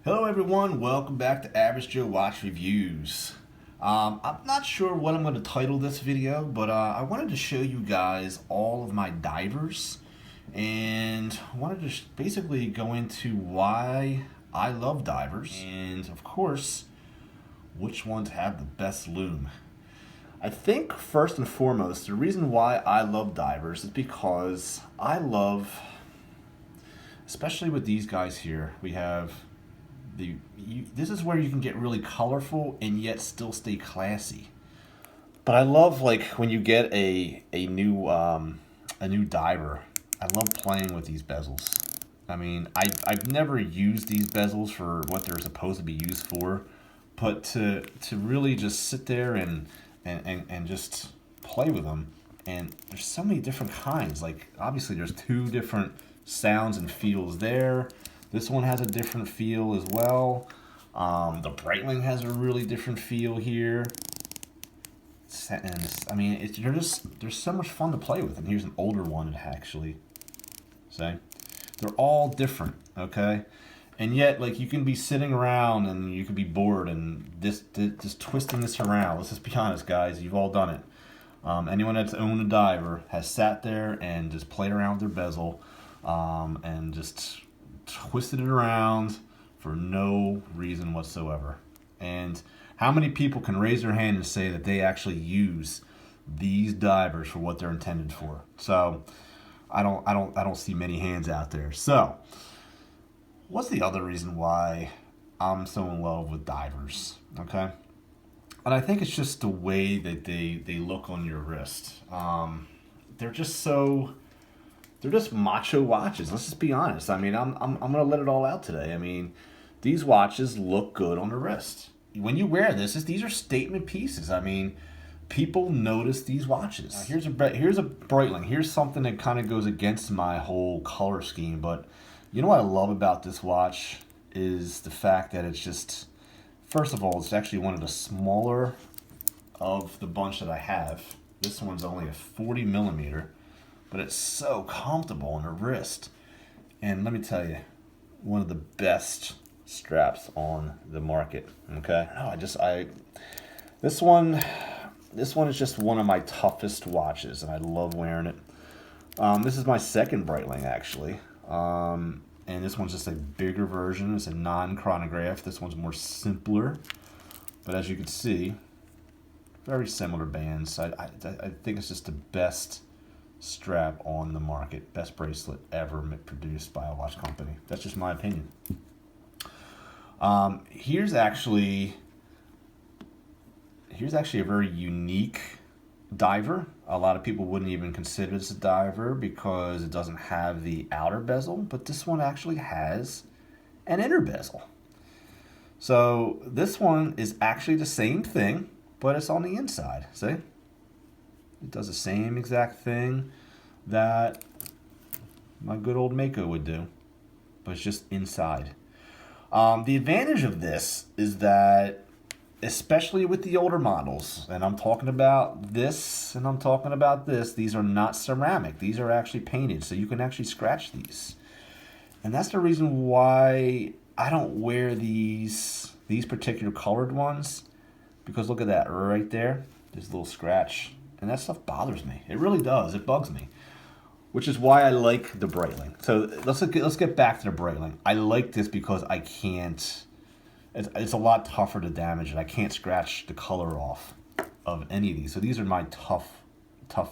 Hello everyone, welcome back to Average Joe Watch Reviews. I'm not sure what I'm going to title this video, but I wanted to show you guys all of my divers, and I wanted to basically go into why I love divers, and of course, which ones have the best lume. I think first and foremost, the reason why I love divers is because I love, especially with these guys here, we have this is where you can get really colorful and yet still stay classy. But I love, like, when you get a new diver. I love playing with these bezels. I mean, I've never used these bezels for what they're supposed to be used for, but to really just sit there and just play with them. And there's so many different kinds. Like, obviously there's two different sounds and feels there. This one has a different feel as well. The Breitling has a really different feel here. And I mean, they're so much fun to play with. And here's an older one, actually. See? They're all different, okay? And yet, like, you can be sitting around and you can be bored and just twisting this around. Let's just be honest, guys. You've all done it. Anyone that's owned a diver has sat there and just played around with their bezel and just twisted it around for no reason whatsoever. And how many people can raise their hand and say that they actually use these divers for what they're intended for? So I don't see many hands out there. So what's the other reason why I'm so in love with divers? Okay, and I think it's just the way that they look on your wrist. They're just macho watches. Let's just be honest. I mean, I'm gonna let it all out today. I mean, these watches look good on the wrist. When you wear these are statement pieces. I mean, people notice these watches. Here's a Breitling. Here's something that kind of goes against my whole color scheme, but you know what I love about this watch is the fact that it's just, first of all, it's actually one of the smaller of the bunch that I have. This one's only a 40 millimeter. But it's so comfortable on the wrist. And let me tell you, one of the best straps on the market. Okay? This one is just one of my toughest watches, and I love wearing it. This is my second Breitling, actually. And this one's just a bigger version. It's a non-chronograph. This one's more simpler. But as you can see, very similar bands. I think it's just the best strap on the market, best bracelet ever produced by a watch company. That's just my opinion. Here's actually a very unique diver. A lot of people wouldn't even consider this a diver because it doesn't have the outer bezel, but this one actually has an inner bezel. So this one is actually the same thing, but it's on the inside. See? It does the same exact thing that my good old Mako would do, but it's just inside. The advantage of this is that, especially with the older models, and I'm talking about this and I'm talking about this, these are not ceramic. These are actually painted, so you can actually scratch these. And that's the reason why I don't wear these particular colored ones, because look at that right there. There's a little scratch. And that stuff bothers me. It really does. It bugs me. Which is why I like the Breitling. So let's get back to the Breitling. I like this because I can't... It's a lot tougher to damage, and I can't scratch the color off of any of these. So these are my tough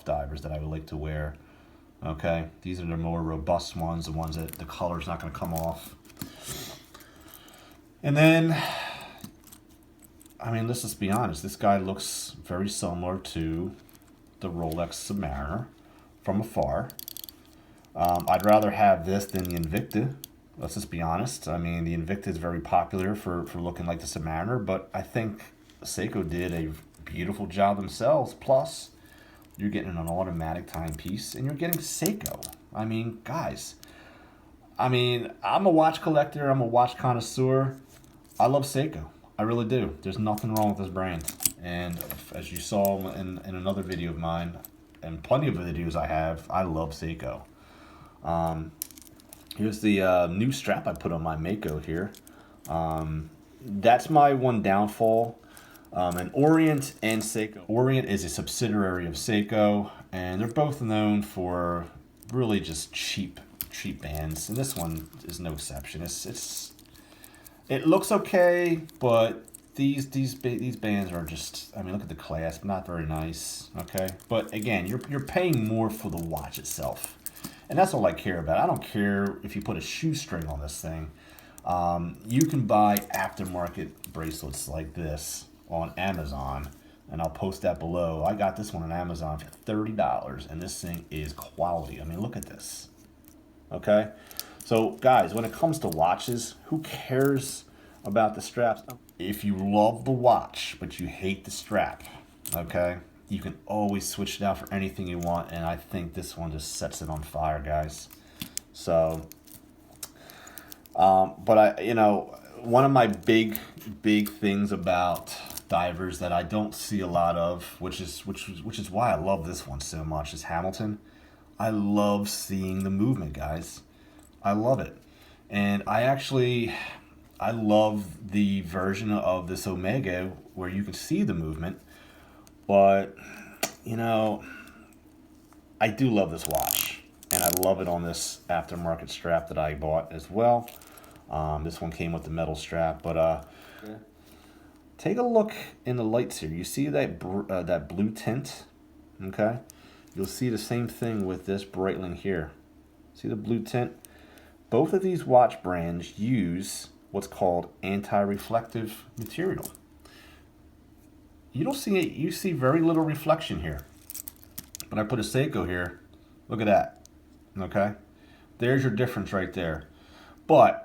divers that I would like to wear. Okay? These are the more robust ones, the ones that the color's not going to come off. And then... I mean, let's just be honest. This guy looks very similar to the Rolex Submariner from afar. I'd rather have this than the Invicta. Let's just be honest. I mean, the Invicta is very popular for looking like the Submariner, but I think Seiko did a beautiful job themselves. Plus, you're getting an automatic timepiece, and you're getting Seiko. I mean, guys. I mean, I'm a watch collector. I'm a watch connoisseur. I love Seiko. I really do. There's nothing wrong with this brand. And as you saw in another video of mine, and plenty of videos I have, I love Seiko. Here's the new strap I put on my Mako here. That's my one downfall. And Orient and Seiko. Orient is a subsidiary of Seiko, and they're both known for really just cheap bands. And this one is no exception. It looks okay, but these bands are just, I mean, look at the clasp, not very nice. Okay, but again, you're paying more for the watch itself, and that's all I care about. I don't care if you put a shoestring on this thing. You can buy aftermarket bracelets like this on Amazon, and I'll post that below. I got this one on Amazon for $30, and this thing is quality. I mean, look at this. Okay, so guys, when it comes to watches, who cares about the straps? If you love the watch but you hate the strap, okay, you can always switch it out for anything you want, and I think this one just sets it on fire, guys. So but one of my big things about divers that I don't see a lot of, which is why I love this one so much, is Hamilton. I love seeing the movement, guys. I love it. And I love the version of this Omega where you can see the movement, but I do love this watch, and I love it on this aftermarket strap that I bought as well. This one came with the metal strap, but take a look in the lights here. You see that that blue tint? Okay, you'll see the same thing with this Breitling here. See the blue tint? Both of these watch brands use what's called anti-reflective material. You don't see it. You see very little reflection here. But I put a Seiko here. Look at that. Okay, there's your difference right there. But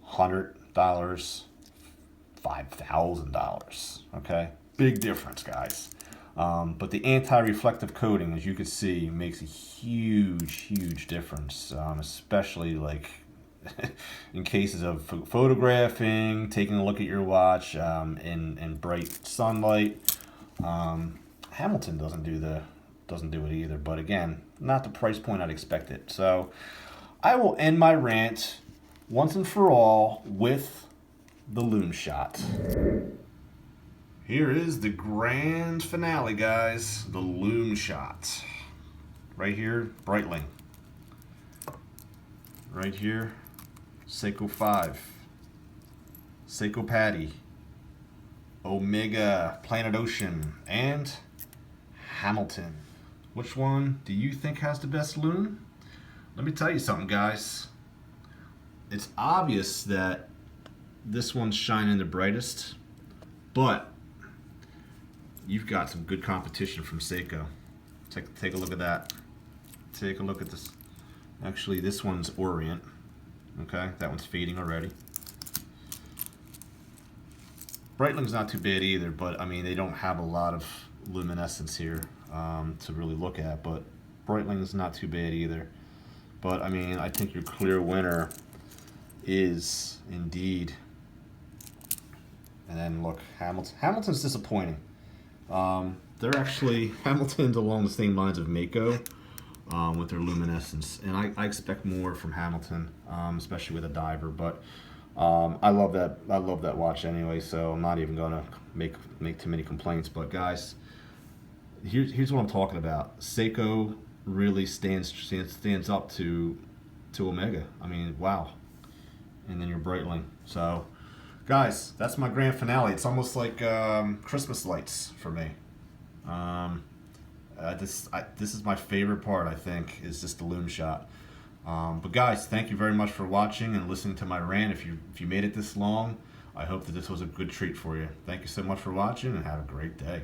$100, $5,000. Okay, big difference, guys. But the anti-reflective coating, as you can see, makes a huge difference, especially like in cases of photographing, taking a look at your watch in bright sunlight. Hamilton doesn't do it either, but again, not the price point I'd expect it. So I will end my rant once and for all with the Lume Shot. Here is the grand finale, guys. The Lume Shot. Right here, Breitling. Right here, Seiko 5. Seiko Patty. Omega, Planet Ocean, and Hamilton. Which one do you think has the best lume? Let me tell you something, guys. It's obvious that this one's shining the brightest, but you've got some good competition from Seiko. Take a look at that. Take a look at this. Actually, this one's Orient. Okay, that one's fading already. Breitling's not too bad either, but I mean, they don't have a lot of luminescence here to really look at, but Breitling's not too bad either. But I mean, I think your clear winner is indeed, and then look, Hamilton's disappointing. They're actually, Hamilton's along the same lines of Mako with their luminescence, and I expect more from Hamilton, especially with a diver. But I love that watch anyway, so I'm not even gonna make too many complaints. But guys, here's what I'm talking about. Seiko really stands up to Omega. I mean, wow. And then your Breitling. So guys, that's my grand finale. It's almost like Christmas lights for me. This is my favorite part, I think, is just the Lume Shot. But guys, thank you very much for watching and listening to my rant. If you made it this long, I hope that this was a good treat for you. Thank you so much for watching, and have a great day.